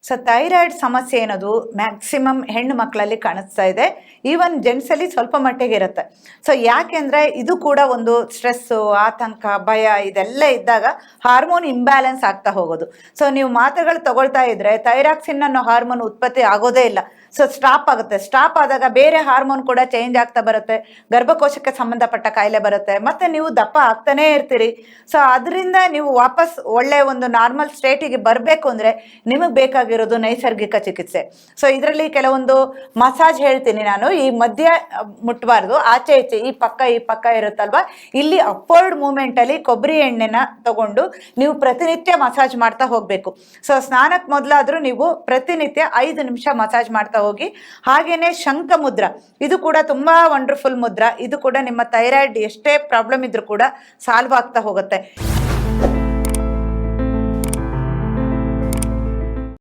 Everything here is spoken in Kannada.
ಸೊ ಥೈರಾಯ್ಡ್ ಸಮಸ್ಯೆ ಏನದು ಮ್ಯಾಕ್ಸಿಮಮ್ ಹೆಣ್ಣು ಮಕ್ಕಳಲ್ಲಿ ಕಾಣಿಸ್ತಾ ಇದೆ, ಈವನ್ ಜೆಂಟ್ಸಲ್ಲಿ ಸ್ವಲ್ಪ ಮಟ್ಟಿಗೆ ಇರುತ್ತೆ. ಸೊ ಯಾಕೆಂದರೆ ಇದು ಕೂಡ ಒಂದು ಸ್ಟ್ರೆಸ್ಸು, ಆತಂಕ, ಭಯ ಇದೆಲ್ಲ ಇದ್ದಾಗ ಹಾರ್ಮೋನ್ ಇಂಬ್ಯಾಲೆನ್ಸ್ ಆಗ್ತಾ ಹೋಗೋದು. ಸೊ ನೀವು ಮಾತ್ರೆಗಳು ತಗೊಳ್ತಾ ಇದ್ರೆ ಥೈರಾಕ್ಸಿನ್ ಅನ್ನೋ ಹಾರ್ಮೋನ್ ಉತ್ಪತ್ತಿ ಆಗೋದೇ ಇಲ್ಲ. ಸೊ ಸ್ಟಾಪ್ ಆಗುತ್ತೆ. ಸ್ಟಾಪ್ ಆದಾಗ ಬೇರೆ ಹಾರ್ಮೋನ್ ಕೂಡ ಚೇಂಜ್ ಆಗ್ತಾ ಬರುತ್ತೆ, ಗರ್ಭಕೋಶಕ್ಕೆ ಸಂಬಂಧಪಟ್ಟ ಕಾಯಿಲೆ ಬರುತ್ತೆ, ಮತ್ತೆ ನೀವು ದಪ್ಪ ಆಗ್ತಾನೇ ಇರ್ತೀರಿ. ಸೊ ಅದರಿಂದ ನೀವು ವಾಪಸ್ ಒಳ್ಳೆ ಒಂದು ನಾರ್ಮಲ್ ಸ್ಟೇಟಿಗೆ ಬರಬೇಕು ಅಂದರೆ ನಿಮಗೆ ಬೇಕಾಗಿರೋದು ನೈಸರ್ಗಿಕ ಚಿಕಿತ್ಸೆ. ಸೊ ಇದರಲ್ಲಿ ಕೆಲವೊಂದು ಮಸಾಜ್ ಹೇಳ್ತೀನಿ ನಾನು. ಈ ಮಧ್ಯ ಮುಟ್ಟಬಾರ್ದು, ಆಚೆ ಈಚೆ ಈ ಪಕ್ಕ ಇರುತ್ತಲ್ವಾ, ಇಲ್ಲಿ ಅಪ್ವರ್ಡ್ ಮೂಮೆಂಟಲ್ಲಿ ಕೊಬ್ಬರಿ ಎಣ್ಣೆನ ತಗೊಂಡು ನೀವು ಪ್ರತಿನಿತ್ಯ ಮಸಾಜ್ ಮಾಡ್ತಾ ಹೋಗಬೇಕು. ಸೊ ಸ್ನಾನಕ್ಕೆ ಮೊದಲಾದರೂ ನೀವು ಪ್ರತಿನಿತ್ಯ 5 ನಿಮಿಷ ಮಸಾಜ್ ಮಾಡ್ತಾ ಹೋಗಿ. ಹಾಗೇನೆ ಶಂಖ ಮುದ್ರ, ಇದು ಕೂಡ ತುಂಬಾ ವಂಡರ್ಫುಲ್ ಮುದ್ರ. ಇದು ಕೂಡ ನಿಮ್ಮ ಥೈರಾಯ್ಡ್ ಎಷ್ಟೇ ಪ್ರಾಬ್ಲಮ್ ಇದ್ರೂ ಕೂಡ ಸಾಲ್ವ್ ಆಗ್ತಾ ಹೋಗುತ್ತೆ.